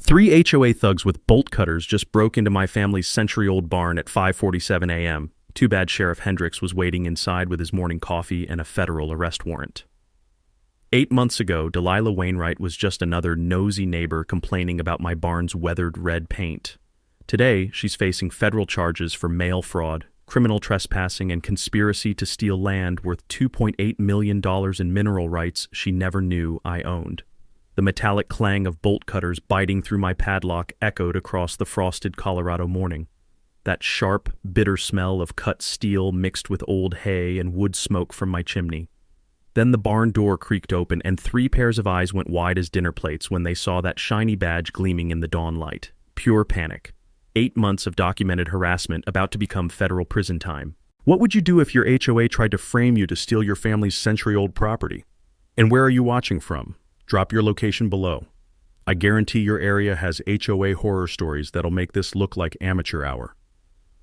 Three HOA thugs with bolt cutters just broke into my family's century-old barn at 5:47 a.m. Too bad Sheriff Hendricks was waiting inside with his morning coffee and a federal arrest warrant. 8 months ago, Delilah Wainwright was just another nosy neighbor complaining about my barn's weathered red paint. Today, she's facing federal charges for mail fraud, criminal trespassing, and conspiracy to steal land worth $2.8 million in mineral rights she never knew I owned. The metallic clang of bolt cutters biting through my padlock echoed across the frosted Colorado morning. That sharp, bitter smell of cut steel mixed with old hay and wood smoke from my chimney. Then the barn door creaked open and 3 pairs of eyes went wide as dinner plates when they saw that shiny badge gleaming in the dawn light. Pure panic. 8 months of documented harassment about to become federal prison time. What would you do if your HOA tried to frame you to steal your family's century-old property? And where are you watching from? Drop your location below. I guarantee your area has HOA horror stories that'll make this look like amateur hour.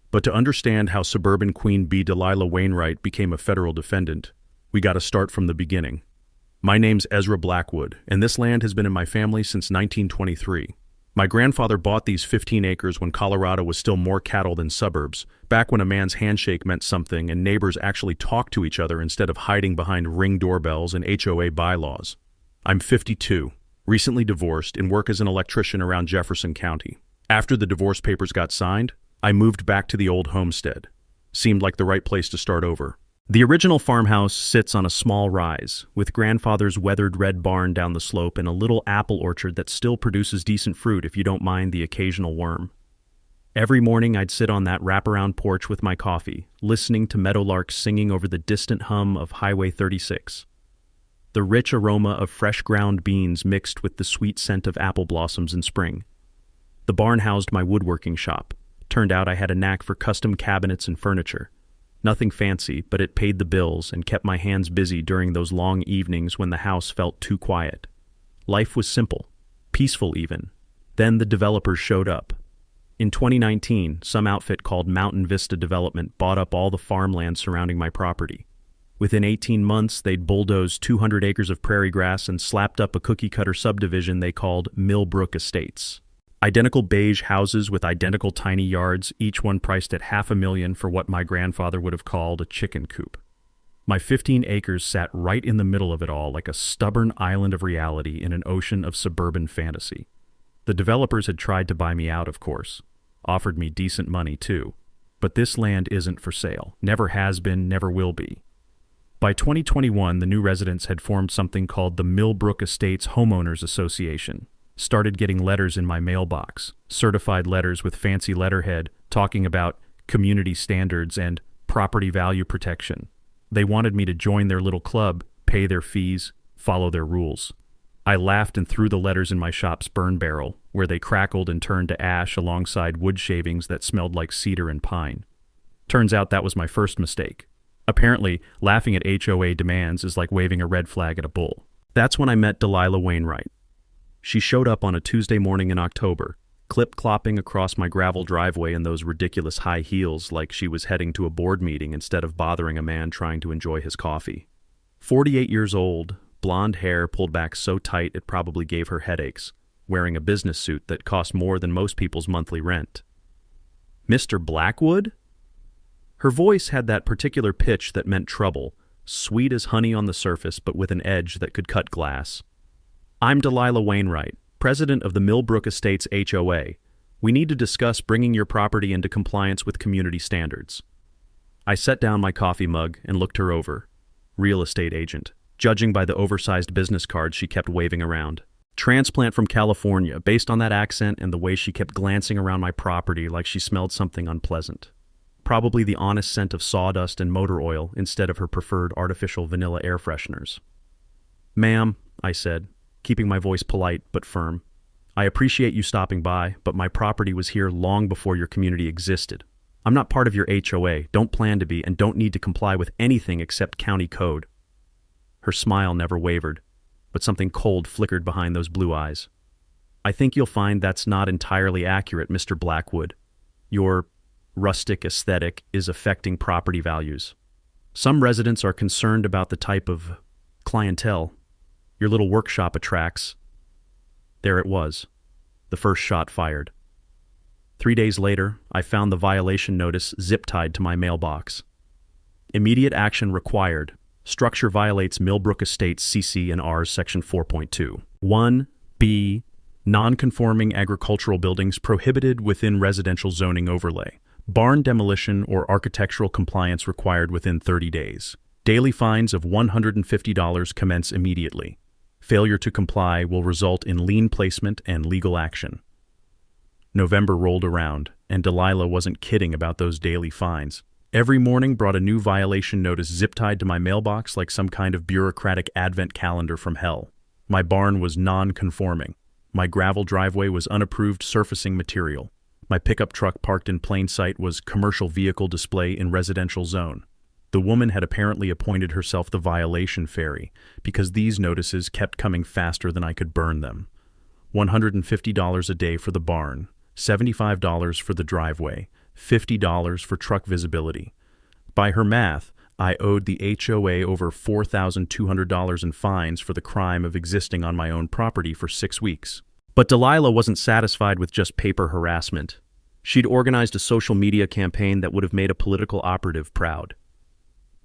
But to understand how suburban Queen Bee Delilah Wainwright became a federal defendant, we gotta start from the beginning. My name's Ezra Blackwood, and this land has been in my family since 1923. My grandfather bought these 15 acres when Colorado was still more cattle than suburbs, back when a man's handshake meant something and neighbors actually talked to each other instead of hiding behind Ring doorbells and HOA bylaws. I'm 52, recently divorced, and work as an electrician around Jefferson County. After the divorce papers got signed, I moved back to the old homestead. Seemed like the right place to start over. The original farmhouse sits on a small rise, with grandfather's weathered red barn down the slope and a little apple orchard that still produces decent fruit if you don't mind the occasional worm. Every morning I'd sit on that wraparound porch with my coffee, listening to meadowlarks singing over the distant hum of Highway 36. The rich aroma of fresh ground beans mixed with the sweet scent of apple blossoms in spring. The barn housed my woodworking shop. Turned out I had a knack for custom cabinets and furniture. Nothing fancy, but it paid the bills and kept my hands busy during those long evenings when the house felt too quiet. Life was simple, peaceful even. Then the developers showed up. In 2019, some outfit called Mountain Vista Development bought up all the farmland surrounding my property. Within 18 months, they'd bulldozed 200 acres of prairie grass and slapped up a cookie-cutter subdivision they called Millbrook Estates. Identical beige houses with identical tiny yards, each one priced at $500,000 for what my grandfather would have called a chicken coop. My 15 acres sat right in the middle of it all like a stubborn island of reality in an ocean of suburban fantasy. The developers had tried to buy me out, of course. Offered me decent money, too. But this land isn't for sale. Never has been, never will be. By 2021, the new residents had formed something called the Millbrook Estates Homeowners Association. Started getting letters in my mailbox, certified letters with fancy letterhead talking about community standards and property value protection. They wanted me to join their little club, pay their fees, follow their rules. I laughed and threw the letters in my shop's burn barrel, where they crackled and turned to ash alongside wood shavings that smelled like cedar and pine. Turns out that was my first mistake. Apparently, laughing at HOA demands is like waving a red flag at a bull. That's when I met Delilah Wainwright. She showed up on a Tuesday morning in October, clip-clopping across my gravel driveway in those ridiculous high heels like she was heading to a board meeting instead of bothering a man trying to enjoy his coffee. 48 years old, blonde hair pulled back so tight it probably gave her headaches, wearing a business suit that cost more than most people's monthly rent. Mr. Blackwood? Her voice had that particular pitch that meant trouble, sweet as honey on the surface but with an edge that could cut glass. I'm Delilah Wainwright, president of the Millbrook Estates HOA. We need to discuss bringing your property into compliance with community standards. I set down my coffee mug and looked her over. Real estate agent, judging by the oversized business cards she kept waving around. Transplant from California, based on that accent and the way she kept glancing around my property like she smelled something unpleasant. Probably the honest scent of sawdust and motor oil instead of her preferred artificial vanilla air fresheners. Ma'am, I said, keeping my voice polite but firm. I appreciate you stopping by, but my property was here long before your community existed. I'm not part of your HOA, don't plan to be, and don't need to comply with anything except county code. Her smile never wavered, but something cold flickered behind those blue eyes. I think you'll find that's not entirely accurate, Mr. Blackwood. Your rustic aesthetic is affecting property values. Some residents are concerned about the type of clientele your little workshop attracts. There it was. The first shot fired. 3 days later, I found the violation notice zip-tied to my mailbox. Immediate action required. Structure violates Millbrook Estates CC and Rs Section 4.2. 1B. Non-conforming agricultural buildings prohibited within residential zoning overlay. Barn demolition or architectural compliance required within 30 days. Daily fines of $150 commence immediately. Failure to comply will result in lien placement and legal action. November rolled around, and Delilah wasn't kidding about those daily fines. Every morning brought a new violation notice zip-tied to my mailbox like some kind of bureaucratic advent calendar from hell. My barn was non-conforming. My gravel driveway was unapproved surfacing material. My pickup truck parked in plain sight was commercial vehicle display in residential zone. The woman had apparently appointed herself the violation fairy because these notices kept coming faster than I could burn them. $150 a day for the barn, $75 for the driveway, $50 for truck visibility. By her math, I owed the HOA over $4,200 in fines for the crime of existing on my own property for 6 weeks. But Delilah wasn't satisfied with just paper harassment. She'd organized a social media campaign that would have made a political operative proud.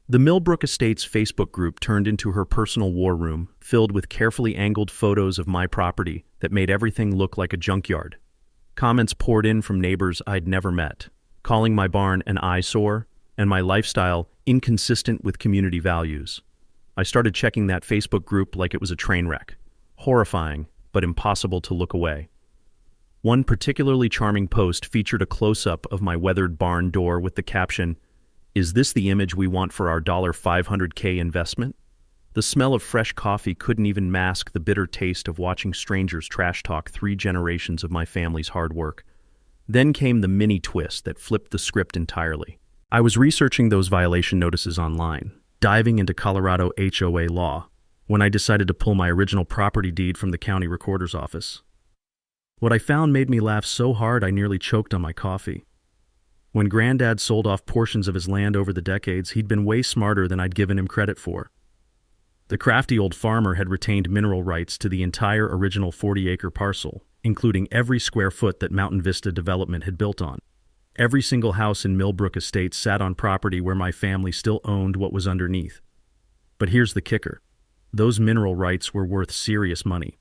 The Millbrook Estates Facebook group turned into her personal war room, filled with carefully angled photos of my property that made everything look like a junkyard. Comments poured in from neighbors I'd never met, calling my barn an eyesore and my lifestyle inconsistent with community values. I started checking that Facebook group like it was a train wreck. Horrifying, but impossible to look away. One particularly charming post featured a close-up of my weathered barn door with the caption, "Is this the image we want for our $500K investment?" The smell of fresh coffee couldn't even mask the bitter taste of watching strangers trash talk 3 generations of my family's hard work. Then came the mini twist that flipped the script entirely. I was researching those violation notices online, diving into Colorado HOA law, when I decided to pull my original property deed from the county recorder's office. What I found made me laugh so hard I nearly choked on my coffee. When Granddad sold off portions of his land over the decades, he'd been way smarter than I'd given him credit for. The crafty old farmer had retained mineral rights to the entire original 40-acre parcel, including every square foot that Mountain Vista Development had built on. Every single house in Millbrook Estates sat on property where my family still owned what was underneath. But here's the kicker. Those mineral rights were worth serious money.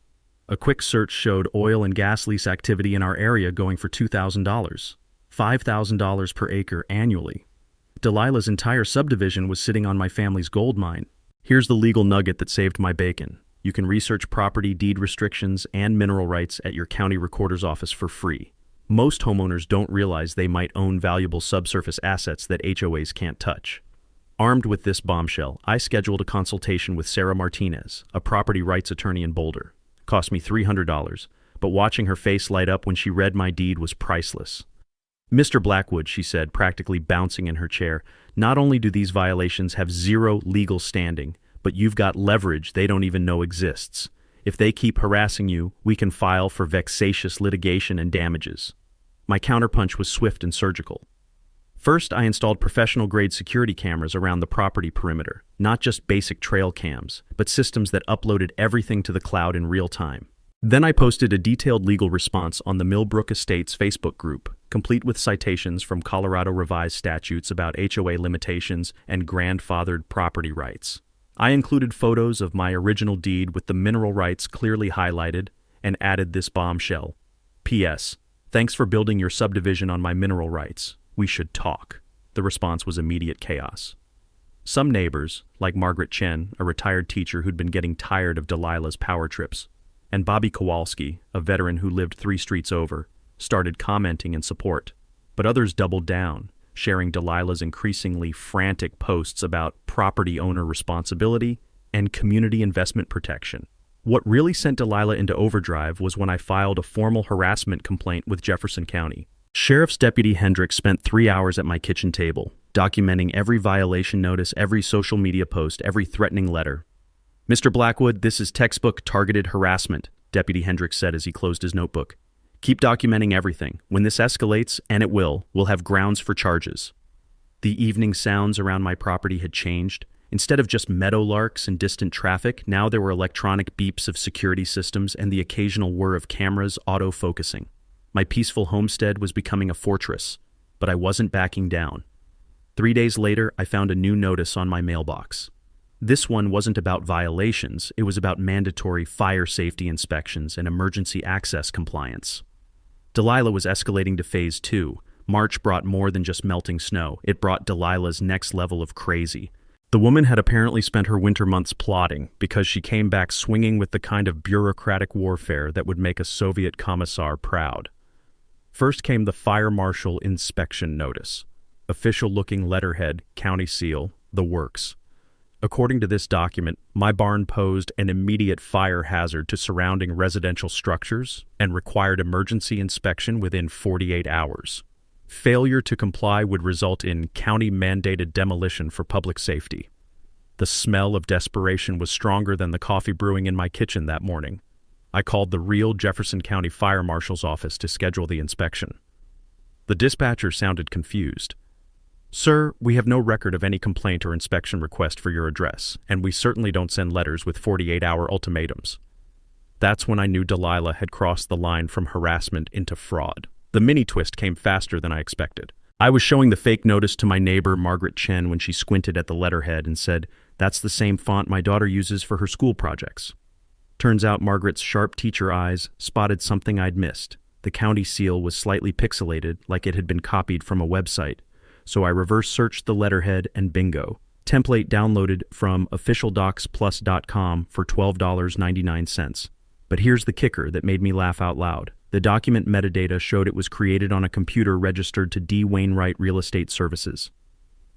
A quick search showed oil and gas lease activity in our area going for $2,000, $5,000 per acre annually. Delilah's entire subdivision was sitting on my family's gold mine. Here's the legal nugget that saved my bacon. You can research property deed restrictions and mineral rights at your county recorder's office for free. Most homeowners don't realize they might own valuable subsurface assets that HOAs can't touch. Armed with this bombshell, I scheduled a consultation with Sarah Martinez, a property rights attorney in Boulder. It cost me $300, but watching her face light up when she read my deed was priceless. "Mr. Blackwood," she said, practically bouncing in her chair, "not only do these violations have zero legal standing, but you've got leverage they don't even know exists. If they keep harassing you, we can file for vexatious litigation and damages." My counterpunch was swift and surgical. First, I installed professional-grade security cameras around the property perimeter, not just basic trail cams, but systems that uploaded everything to the cloud in real time. Then I posted a detailed legal response on the Millbrook Estates Facebook group, complete with citations from Colorado revised statutes about HOA limitations and grandfathered property rights. I included photos of my original deed with the mineral rights clearly highlighted and added this bombshell. P.S. Thanks for building your subdivision on my mineral rights. We should talk. The response was immediate chaos. Some neighbors, like Margaret Chen, a retired teacher who'd been getting tired of Delilah's power trips, and Bobby Kowalski, a veteran who lived 3 streets over, started commenting in support. But others doubled down, sharing Delilah's increasingly frantic posts about property owner responsibility and community investment protection. What really sent Delilah into overdrive was when I filed a formal harassment complaint with Jefferson County. Sheriff's Deputy Hendricks spent 3 hours at my kitchen table, documenting every violation notice, every social media post, every threatening letter. "Mr. Blackwood, this is textbook targeted harassment," Deputy Hendricks said as he closed his notebook. "Keep documenting everything. When this escalates, and it will, we'll have grounds for charges." The evening sounds around my property had changed, Instead of just meadowlarks and distant traffic, now there were electronic beeps of security systems and the occasional whir of cameras auto-focusing. My peaceful homestead was becoming a fortress, but I wasn't backing down. 3 days later, I found a new notice on my mailbox. This one wasn't about violations, it was about mandatory fire safety inspections and emergency access compliance. Delilah was escalating to phase 2. March brought more than just melting snow, it brought Delilah's next level of crazy. The woman had apparently spent her winter months plotting because she came back swinging with the kind of bureaucratic warfare that would make a Soviet commissar proud. First came the fire marshal inspection notice. Official-looking letterhead, county seal, the works. According to this document, my barn posed an immediate fire hazard to surrounding residential structures and required emergency inspection within 48 hours. Failure to comply would result in county-mandated demolition for public safety. The smell of desperation was stronger than the coffee brewing in my kitchen that morning. I called the real Jefferson County Fire Marshal's office to schedule the inspection. The dispatcher sounded confused. "Sir, we have no record of any complaint or inspection request for your address, and we certainly don't send letters with 48-hour ultimatums." That's when I knew Delilah had crossed the line from harassment into fraud. The mini-twist came faster than I expected. I was showing the fake notice to my neighbor, Margaret Chen, when she squinted at the letterhead and said, "That's the same font my daughter uses for her school projects." Turns out Margaret's sharp teacher eyes spotted something I'd missed. The county seal was slightly pixelated, like it had been copied from a website. So I reverse-searched the letterhead and bingo. Template downloaded from officialdocsplus.com for $12.99. But here's the kicker that made me laugh out loud. The document metadata showed it was created on a computer registered to D. Wainwright Real Estate Services.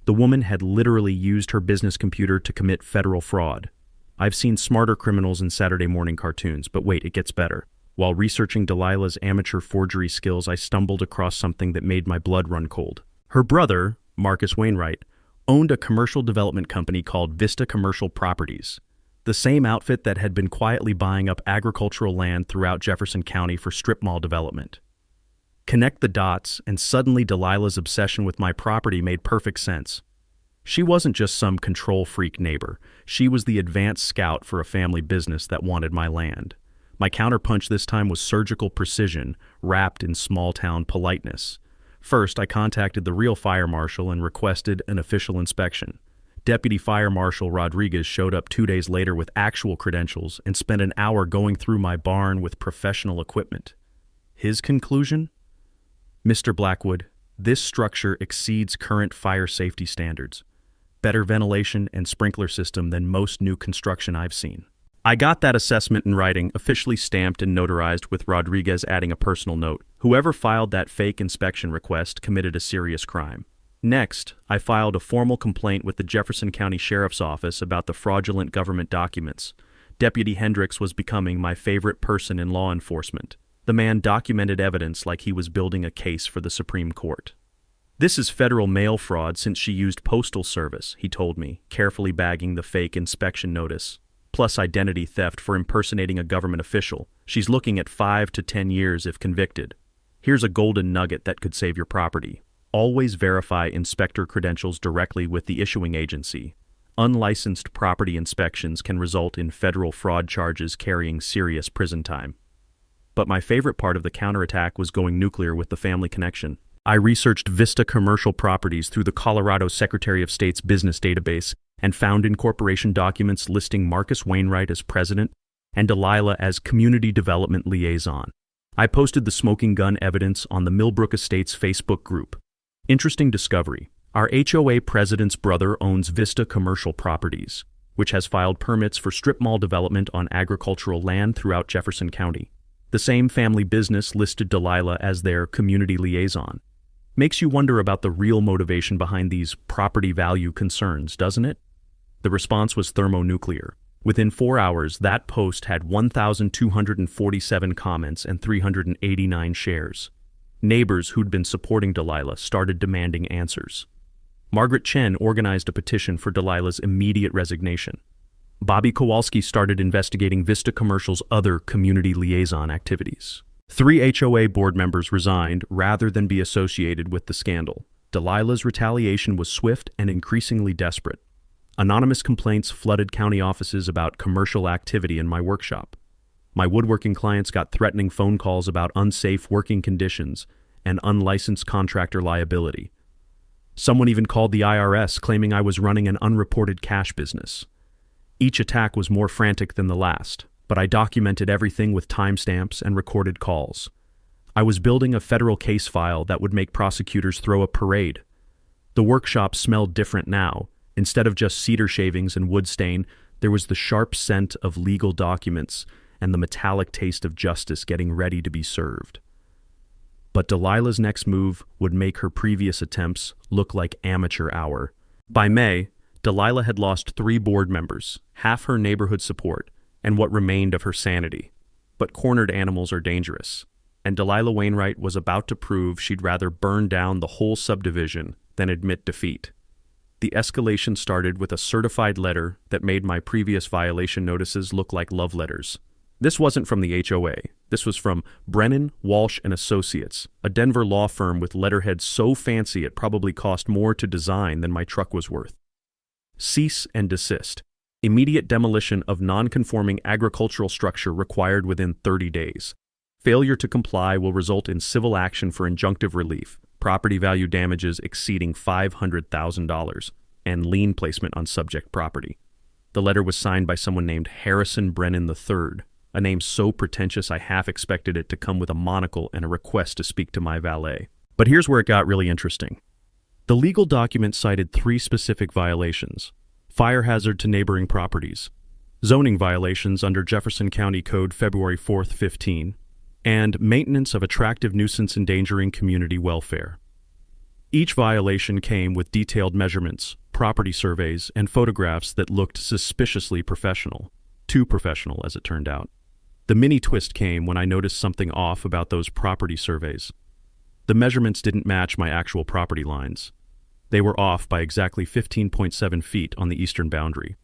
The woman had literally used her business computer to commit federal fraud. I've seen smarter criminals in Saturday morning cartoons, but wait, it gets better. While researching Delilah's amateur forgery skills, I stumbled across something that made my blood run cold. Her brother, Marcus Wainwright, owned a commercial development company called Vista Commercial Properties, the same outfit that had been quietly buying up agricultural land throughout Jefferson County for strip mall development. Connect the dots, and suddenly Delilah's obsession with my property made perfect sense. She wasn't just some control freak neighbor. She was the advanced scout for a family business that wanted my land. My counterpunch this time was surgical precision, wrapped in small-town politeness. First, I contacted the real fire marshal and requested an official inspection. Deputy Fire Marshal Rodriguez showed up 2 days later with actual credentials and spent an hour going through my barn with professional equipment. His conclusion? "Mr. Blackwood, this structure exceeds current fire safety standards. Better ventilation and sprinkler system than most new construction I've seen." I got that assessment in writing, officially stamped and notarized, with Rodriguez adding a personal note. Whoever filed that fake inspection request committed a serious crime. Next, I filed a formal complaint with the Jefferson County Sheriff's Office about the fraudulent government documents. Deputy Hendricks was becoming my favorite person in law enforcement. The man documented evidence like he was building a case for the Supreme Court. "This is federal mail fraud since she used postal service," he told me, carefully bagging the fake inspection notice. "Plus identity theft for impersonating a government official. She's looking at 5 to 10 years if convicted. Here's a golden nugget that could save your property. Always verify inspector credentials directly with the issuing agency. Unlicensed property inspections can result in federal fraud charges carrying serious prison time." But my favorite part of the counterattack was going nuclear with the family connection. I researched Vista Commercial Properties through the Colorado Secretary of State's business database and found incorporation documents listing Marcus Wainwright as president and Delilah as community development liaison. I posted the smoking gun evidence on the Millbrook Estates Facebook group. Interesting discovery. Our HOA president's brother owns Vista Commercial Properties, which has filed permits for strip mall development on agricultural land throughout Jefferson County. The same family business listed Delilah as their community liaison. Makes you wonder about the real motivation behind these property value concerns, doesn't it? The response was thermonuclear. Within 4 hours, that post had 1,247 comments and 389 shares. Neighbors who'd been supporting Delilah started demanding answers. Margaret Chen organized a petition for Delilah's immediate resignation. Bobby Kowalski started investigating Vista Commercial's other community liaison activities. 3 HOA board members resigned rather than be associated with the scandal. Delilah's retaliation was swift and increasingly desperate. Anonymous complaints flooded county offices about commercial activity in my workshop. My woodworking clients got threatening phone calls about unsafe working conditions and unlicensed contractor liability. Someone even called the IRS claiming I was running an unreported cash business. Each attack was more frantic than the last, but I documented everything with timestamps and recorded calls. I was building a federal case file that would make prosecutors throw a parade. The workshop smelled different now. Instead of just cedar shavings and wood stain, there was the sharp scent of legal documents and the metallic taste of justice getting ready to be served. But Delilah's next move would make her previous attempts look like amateur hour. By May, Delilah had lost 3 board members, half her neighborhood support, and what remained of her sanity. But cornered animals are dangerous, and Delilah Wainwright was about to prove she'd rather burn down the whole subdivision than admit defeat. The escalation started with a certified letter that made my previous violation notices look like love letters. This wasn't from the HOA. This was from Brennan, Walsh & Associates, a Denver law firm with letterheads so fancy it probably cost more to design than my truck was worth. Cease and desist. Immediate demolition of non-conforming agricultural structure required within 30 days. Failure to comply will result in civil action for injunctive relief, property value damages exceeding $500,000, and lien placement on subject property. The letter was signed by someone named Harrison Brennan III, a name so pretentious I half expected it to come with a monocle and a request to speak to my valet. But here's where it got really interesting. The legal document cited 3 specific violations: fire hazard to neighboring properties, zoning violations under Jefferson County Code February 4th, 15, and maintenance of attractive nuisance endangering community welfare. Each violation came with detailed measurements, property surveys, and photographs that looked suspiciously professional. Too professional, as it turned out. The mini twist came when I noticed something off about those property surveys. The measurements didn't match my actual property lines. They were off by exactly 15.7 feet on the eastern boundary.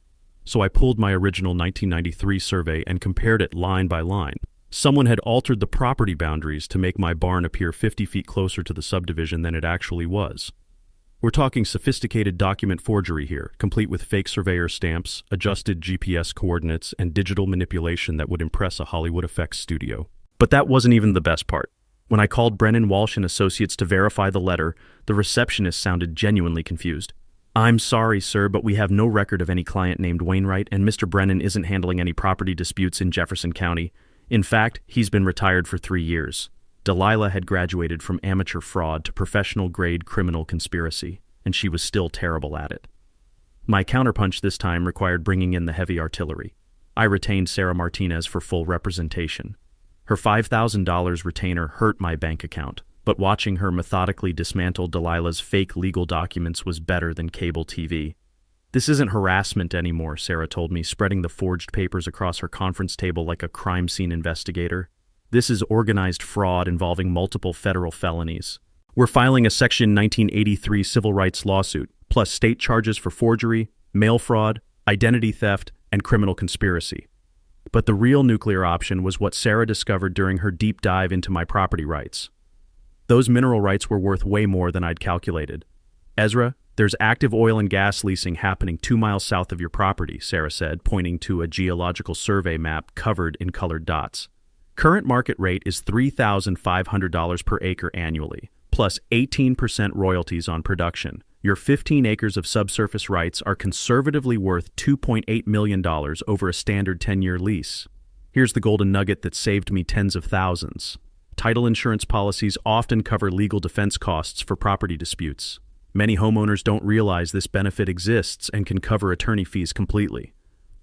So I pulled my original 1993 survey and compared it line by line. Someone had altered the property boundaries to make my barn appear 50 feet closer to the subdivision than it actually was. We're talking sophisticated document forgery here, complete with fake surveyor stamps, adjusted GPS coordinates, and digital manipulation that would impress a Hollywood effects studio. But that wasn't even the best part. When I called Brennan, Walsh & Associates to verify the letter, the receptionist sounded genuinely confused. "I'm sorry, sir, but we have no record of any client named Wainwright, and Mr. Brennan isn't handling any property disputes in Jefferson County. In fact, he's been retired for 3 years." Delilah had graduated from amateur fraud to professional-grade criminal conspiracy, and she was still terrible at it. My counterpunch this time required bringing in the heavy artillery. I retained Sarah Martinez for full representation. Her $5,000 retainer hurt my bank account, but watching her methodically dismantle Delilah's fake legal documents was better than cable TV. "This isn't harassment anymore," Sarah told me, spreading the forged papers across her conference table like a crime scene investigator. "This is organized fraud involving multiple federal felonies. We're filing a Section 1983 civil rights lawsuit, plus state charges for forgery, mail fraud, identity theft, and criminal conspiracy." But the real nuclear option was what Sarah discovered during her deep dive into my property rights. Those mineral rights were worth way more than I'd calculated. "Ezra, there's active oil and gas leasing happening 2 miles south of your property," Sarah said, pointing to a geological survey map covered in colored dots. "Current market rate is $3,500 per acre annually, plus 18% royalties on production. Your 15 acres of subsurface rights are conservatively worth $2.8 million over a standard 10-year lease. Here's the golden nugget that saved me tens of thousands. Title insurance policies often cover legal defense costs for property disputes. Many homeowners don't realize this benefit exists and can cover attorney fees completely.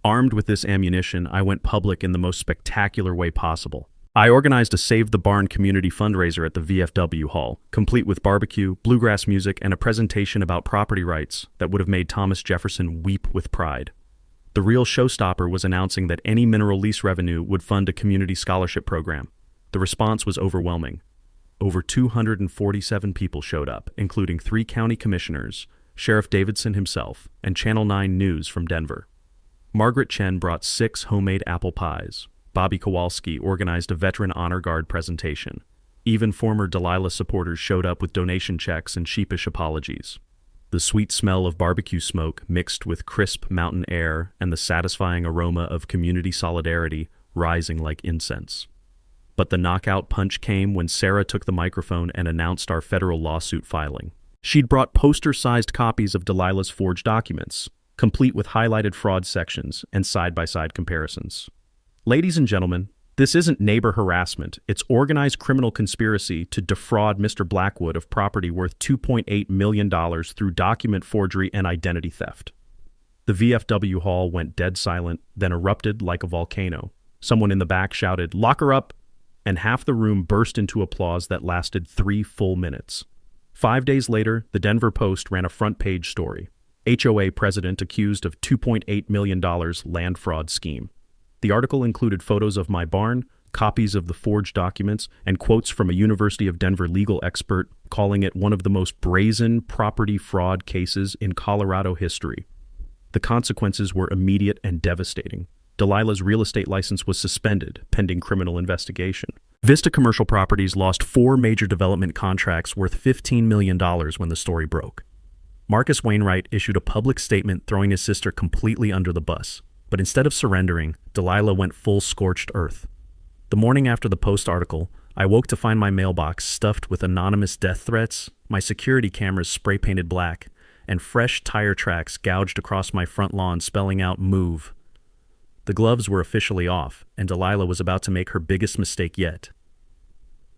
Armed with this ammunition, I went public in the most spectacular way possible. I organized a Save the Barn community fundraiser at the VFW Hall, complete with barbecue, bluegrass music, and a presentation about property rights that would have made Thomas Jefferson weep with pride. The real showstopper was announcing that any mineral lease revenue would fund a community scholarship program. The response was overwhelming. Over 247 people showed up, including 3 county commissioners, Sheriff Davidson himself, and Channel 9 News from Denver. Margaret Chen brought 6 homemade apple pies. Bobby Kowalski organized a Veteran Honor Guard presentation. Even former Delilah supporters showed up with donation checks and sheepish apologies. The the sweet smell of barbecue smoke mixed with crisp mountain air and the satisfying aroma of community solidarity rising like incense. But the knockout punch came when Sarah took the microphone and announced our federal lawsuit filing. She'd brought poster-sized copies of Delilah's forged documents, complete with highlighted fraud sections and side-by-side comparisons. Ladies and gentlemen, this isn't neighbor harassment. It's organized criminal conspiracy to defraud Mr. Blackwood of property worth $2.8 million through document forgery and identity theft. The VFW hall went dead silent, then erupted like a volcano. Someone in the back shouted, "Lock her up!" and half the room burst into applause that lasted 3 full minutes. 5 days later, the Denver Post ran a front-page story. HOA president accused of $2.8 million land fraud scheme. The article included photos of my barn, copies of the forged documents, and quotes from a University of Denver legal expert calling it one of the most brazen property fraud cases in Colorado history. The consequences were immediate and devastating. Delilah's real estate license was suspended, pending criminal investigation. Vista Commercial Properties lost 4 major development contracts worth $15 million when the story broke. Marcus Wainwright issued a public statement throwing his sister completely under the bus. But instead of surrendering, Delilah went full scorched earth. The morning after the Post article, I woke to find my mailbox stuffed with anonymous death threats, my security cameras spray-painted black, and fresh tire tracks gouged across my front lawn spelling out "Move." The gloves were officially off, and Delilah was about to make her biggest mistake yet.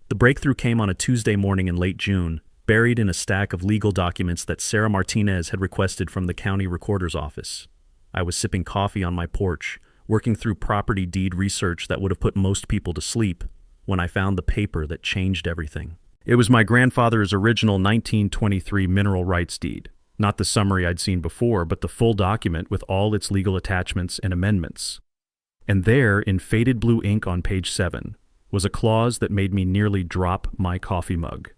The breakthrough came on a Tuesday morning in late June, buried in a stack of legal documents that Sarah Martinez had requested from the county recorder's office. I was sipping coffee on my porch, working through property deed research that would have put most people to sleep, when I found the paper that changed everything. It was my grandfather's original 1923 mineral rights deed. Not the summary I'd seen before, but the full document with all its legal attachments and amendments. And there, in faded blue ink on page 7, was a clause that made me nearly drop my coffee mug.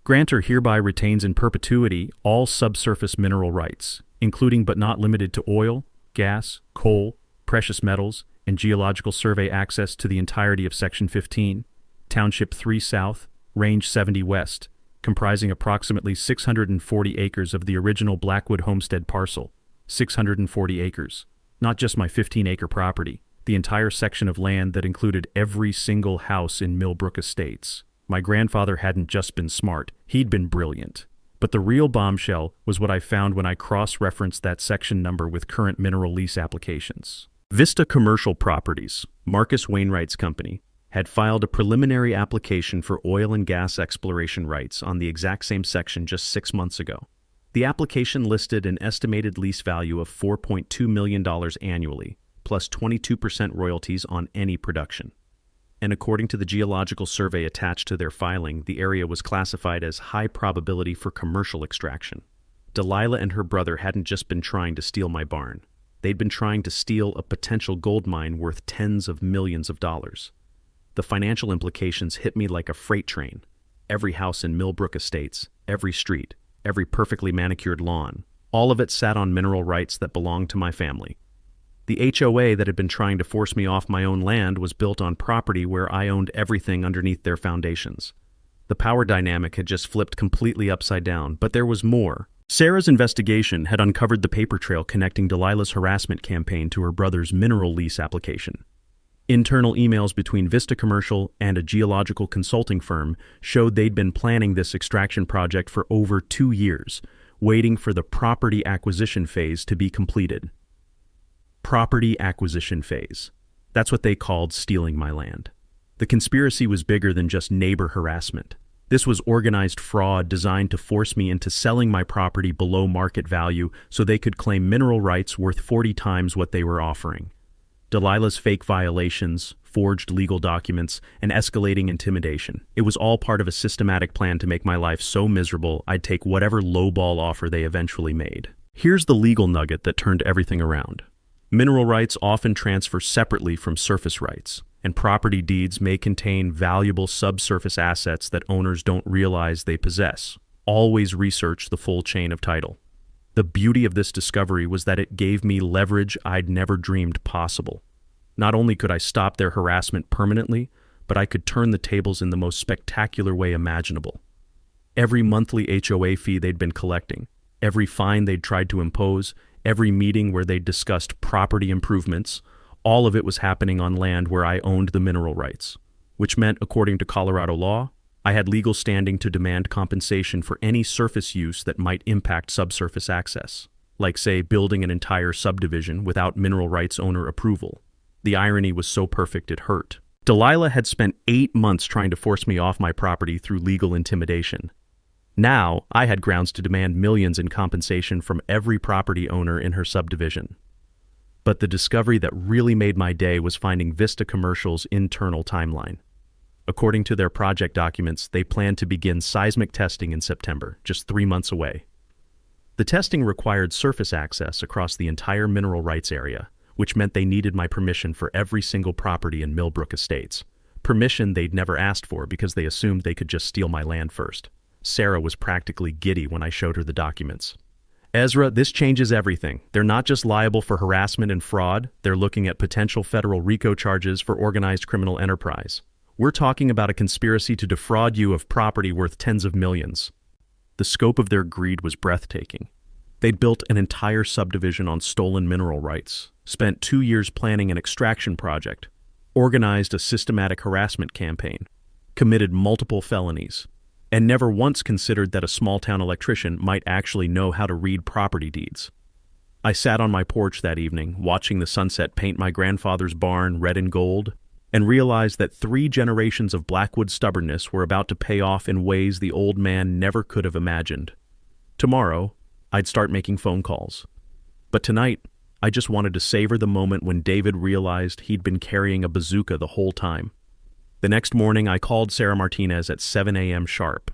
Grantor hereby retains in perpetuity all subsurface mineral rights, including but not limited to oil, gas, coal, precious metals, and geological survey access to the entirety of Section 15, Township 3 South, Range 70 West, comprising approximately 640 acres of the original Blackwood Homestead parcel, 640 acres, not just my 15-acre property, the entire section of land that included every single house in Millbrook Estates. My grandfather hadn't just been smart, he'd been brilliant. But the real bombshell was what I found when I cross-referenced that section number with current mineral lease applications. Vista Commercial Properties, Marcus Wainwright's company, had filed a preliminary application for oil and gas exploration rights on the exact same section just 6 months ago. The application listed an estimated lease value of $4.2 million annually, plus 22% royalties on any production. And according to the geological survey attached to their filing, the area was classified as high probability for commercial extraction. Delilah and her brother hadn't just been trying to steal my barn. They'd been trying to steal a potential gold mine worth tens of millions of dollars. The financial implications hit me like a freight train. Every house in Millbrook Estates, every street, every perfectly manicured lawn, all of it sat on mineral rights that belonged to my family. The HOA that had been trying to force me off my own land was built on property where I owned everything underneath their foundations. The power dynamic had just flipped completely upside down, but there was more. Sarah's investigation had uncovered the paper trail connecting Delilah's harassment campaign to her brother's mineral lease application. Internal emails between Vista Commercial and a geological consulting firm showed they'd been planning this extraction project for over 2 years, waiting for the property acquisition phase to be completed. Property acquisition phase. That's what they called stealing my land. The conspiracy was bigger than just neighbor harassment. This was organized fraud designed to force me into selling my property below market value so they could claim mineral rights worth 40 times what they were offering. Delilah's fake violations, forged legal documents, and escalating intimidation. It was all part of a systematic plan to make my life so miserable I'd take whatever lowball offer they eventually made. Here's the legal nugget that turned everything around. Mineral rights often transfer separately from surface rights, and property deeds may contain valuable subsurface assets that owners don't realize they possess. Always research the full chain of title. The beauty of this discovery was that it gave me leverage I'd never dreamed possible. Not only could I stop their harassment permanently, but I could turn the tables in the most spectacular way imaginable. Every monthly HOA fee they'd been collecting, every fine they'd tried to impose, every meeting where they'd discussed property improvements, all of it was happening on land where I owned the mineral rights, which meant, according to Colorado law, I had legal standing to demand compensation for any surface use that might impact subsurface access, like, say, building an entire subdivision without mineral rights owner approval. The irony was so perfect it hurt. Delilah had spent 8 months trying to force me off my property through legal intimidation. Now, I had grounds to demand millions in compensation from every property owner in her subdivision. But the discovery that really made my day was finding Vista Commercial's internal timeline. According to their project documents, they planned to begin seismic testing in September, just 3 months away. The testing required surface access across the entire mineral rights area, which meant they needed my permission for every single property in Millbrook Estates. Permission they'd never asked for because they assumed they could just steal my land first. Sarah was practically giddy when I showed her the documents. Ezra, this changes everything. They're not just liable for harassment and fraud, they're looking at potential federal RICO charges for organized criminal enterprise. We're talking about a conspiracy to defraud you of property worth tens of millions. The scope of their greed was breathtaking. They'd built an entire subdivision on stolen mineral rights, spent 2 years planning an extraction project, organized a systematic harassment campaign, committed multiple felonies, and never once considered that a small-town electrician might actually know how to read property deeds. I sat on my porch that evening, watching the sunset paint my grandfather's barn red and gold, and realized that 3 generations of Blackwood stubbornness were about to pay off in ways the old man never could have imagined. Tomorrow, I'd start making phone calls. But tonight, I just wanted to savor the moment when David realized he'd been carrying a bazooka the whole time. The next morning, I called Sarah Martinez at 7 a.m. sharp.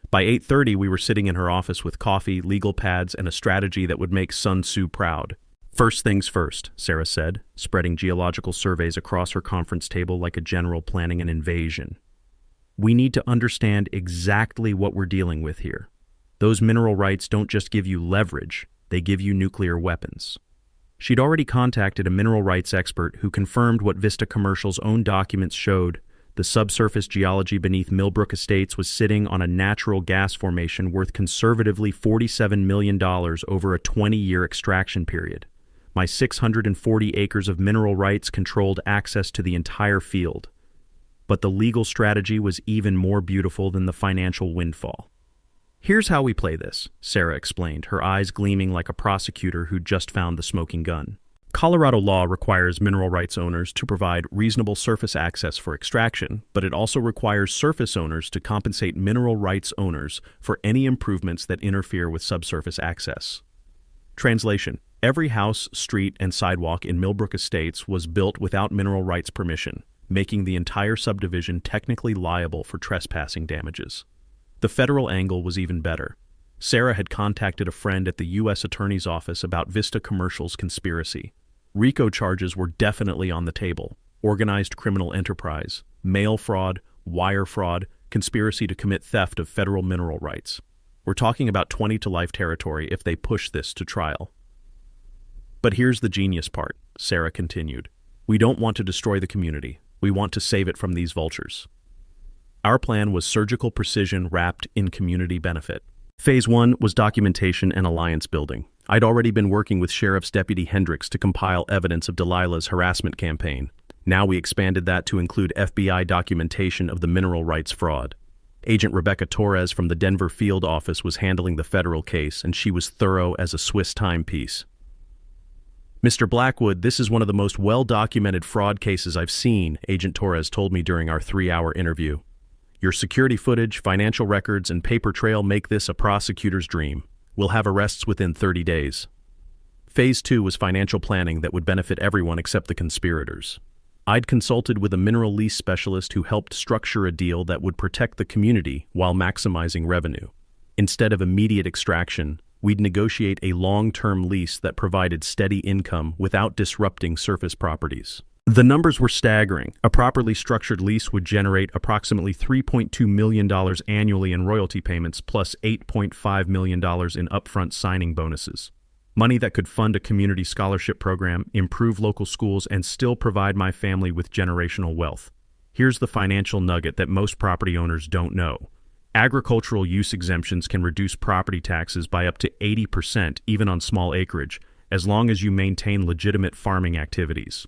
By 8:30, we were sitting in her office with coffee, legal pads, and a strategy that would make Sun Tzu proud. First things first, Sarah said, spreading geological surveys across her conference table like a general planning an invasion. We need to understand exactly what we're dealing with here. Those mineral rights don't just give you leverage, they give you nuclear weapons. She'd already contacted a mineral rights expert who confirmed what Vista Commercial's own documents showed. The subsurface geology beneath Millbrook Estates was sitting on a natural gas formation worth conservatively $47 million over a 20-year extraction period. My 640 acres of mineral rights controlled access to the entire field. But the legal strategy was even more beautiful than the financial windfall. Here's how we play this, Sarah explained, her eyes gleaming like a prosecutor who'd just found the smoking gun. Colorado law requires mineral rights owners to provide reasonable surface access for extraction, but it also requires surface owners to compensate mineral rights owners for any improvements that interfere with subsurface access. Translation: every house, street, and sidewalk in Millbrook Estates was built without mineral rights permission, making the entire subdivision technically liable for trespassing damages. The federal angle was even better. Sarah had contacted a friend at the U.S. Attorney's Office about Vista Commercial's conspiracy. RICO charges were definitely on the table: organized criminal enterprise, mail fraud, wire fraud, conspiracy to commit theft of federal mineral rights. We're talking about 20 to life territory if they push this to trial. But here's the genius part, Sarah continued. We don't want to destroy the community. We want to save it from these vultures. Our plan was surgical precision wrapped in community benefit. Phase 1 was documentation and alliance building. I'd already been working with Sheriff's Deputy Hendricks to compile evidence of Delilah's harassment campaign. Now we expanded that to include FBI documentation of the mineral rights fraud. Agent Rebecca Torres from the Denver field office was handling the federal case, and she was thorough as a Swiss timepiece. Mr. Blackwood, this is one of the most well-documented fraud cases I've seen, Agent Torres told me during our 3-hour interview. Your security footage, financial records, and paper trail make this a prosecutor's dream. We'll have arrests within 30 days. Phase 2 was financial planning that would benefit everyone except the conspirators. I'd consulted with a mineral lease specialist who helped structure a deal that would protect the community while maximizing revenue. Instead of immediate extraction, we'd negotiate a long-term lease that provided steady income without disrupting surface properties. The numbers were staggering. A properly structured lease would generate approximately $3.2 million annually in royalty payments plus $8.5 million in upfront signing bonuses. Money that could fund a community scholarship program, improve local schools, and still provide my family with generational wealth. Here's the financial nugget that most property owners don't know. Agricultural use exemptions can reduce property taxes by up to 80% even on small acreage, as long as you maintain legitimate farming activities.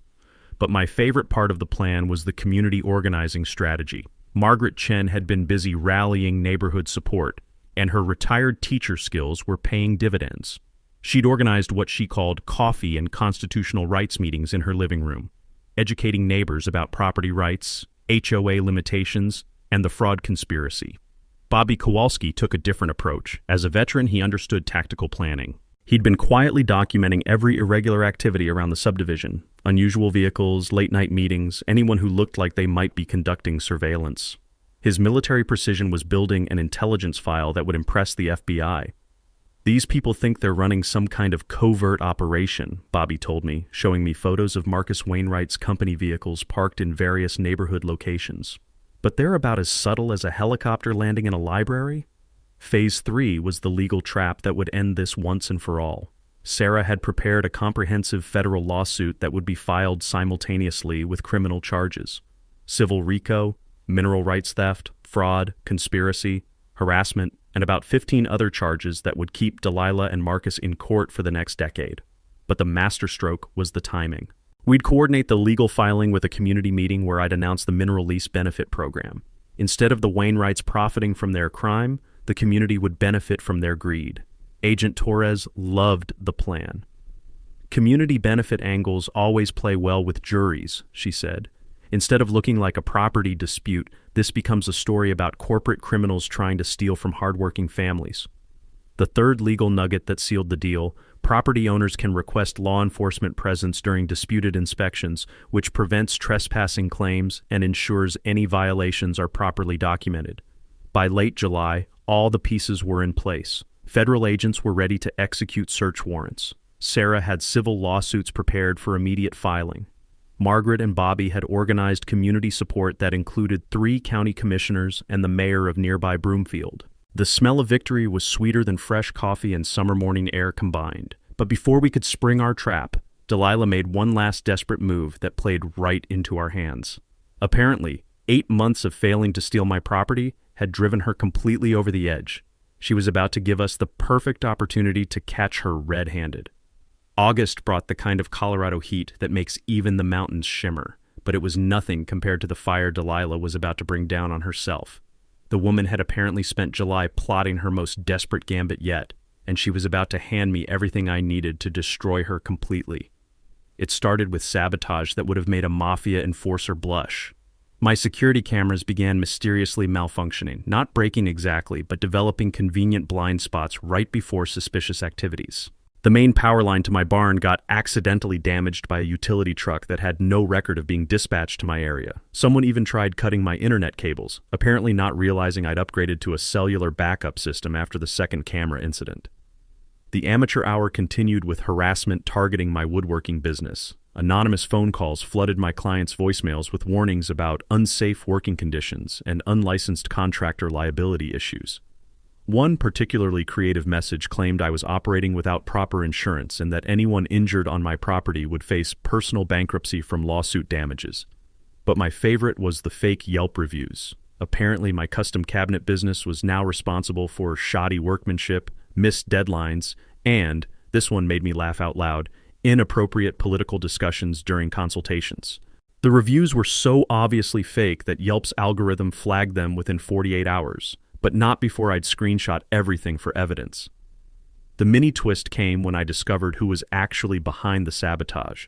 But my favorite part of the plan was the community organizing strategy. Margaret Chen had been busy rallying neighborhood support, and her retired teacher skills were paying dividends. She'd organized what she called coffee and constitutional rights meetings in her living room, educating neighbors about property rights, HOA limitations, and the fraud conspiracy. Bobby Kowalski took a different approach. As a veteran, he understood tactical planning. He'd been quietly documenting every irregular activity around the subdivision: unusual vehicles, late-night meetings, anyone who looked like they might be conducting surveillance. His military precision was building an intelligence file that would impress the FBI. "These people think they're running some kind of covert operation," Bobby told me, showing me photos of Marcus Wainwright's company vehicles parked in various neighborhood locations. "But they're about as subtle as a helicopter landing in a library." Phase 3 was the legal trap that would end this once and for all. Sarah had prepared a comprehensive federal lawsuit that would be filed simultaneously with criminal charges: civil RICO, mineral rights theft, fraud, conspiracy, harassment, and about 15 other charges that would keep Delilah and Marcus in court for the next decade. But the masterstroke was the timing. We'd coordinate the legal filing with a community meeting where I'd announce the mineral lease benefit program. Instead of the Wainwrights profiting from their crime, the community would benefit from their greed. Agent Torres loved the plan. "Community benefit angles always play well with juries," she said. "Instead of looking like a property dispute, this becomes a story about corporate criminals trying to steal from hardworking families." The third legal nugget that sealed the deal: property owners can request law enforcement presence during disputed inspections, which prevents trespassing claims and ensures any violations are properly documented. By late July, all the pieces were in place. Federal agents were ready to execute search warrants. Sarah had civil lawsuits prepared for immediate filing. Margaret and Bobby had organized community support that included 3 county commissioners and the mayor of nearby Broomfield. The smell of victory was sweeter than fresh coffee and summer morning air combined. But before we could spring our trap, Delilah made one last desperate move that played right into our hands. Apparently, 8 months of failing to steal my property had driven her completely over the edge. She was about to give us the perfect opportunity to catch her red-handed. August brought the kind of Colorado heat that makes even the mountains shimmer, but it was nothing compared to the fire Delilah was about to bring down on herself. The woman had apparently spent July plotting her most desperate gambit yet, and she was about to hand me everything I needed to destroy her completely. It started with sabotage that would have made a mafia enforcer blush. My security cameras began mysteriously malfunctioning, not breaking exactly, but developing convenient blind spots right before suspicious activities. The main power line to my barn got accidentally damaged by a utility truck that had no record of being dispatched to my area. Someone even tried cutting my internet cables, apparently not realizing I'd upgraded to a cellular backup system after the second camera incident. The amateur hour continued with harassment targeting my woodworking business. Anonymous phone calls flooded my clients' voicemails with warnings about unsafe working conditions and unlicensed contractor liability issues. One particularly creative message claimed I was operating without proper insurance and that anyone injured on my property would face personal bankruptcy from lawsuit damages. But my favorite was the fake Yelp reviews. Apparently, my custom cabinet business was now responsible for shoddy workmanship, missed deadlines, and, this one made me laugh out loud, inappropriate political discussions during consultations. The reviews were so obviously fake that Yelp's algorithm flagged them within 48 hours. But not before I'd screenshot everything for evidence. The mini twist came when I discovered who was actually behind the sabotage.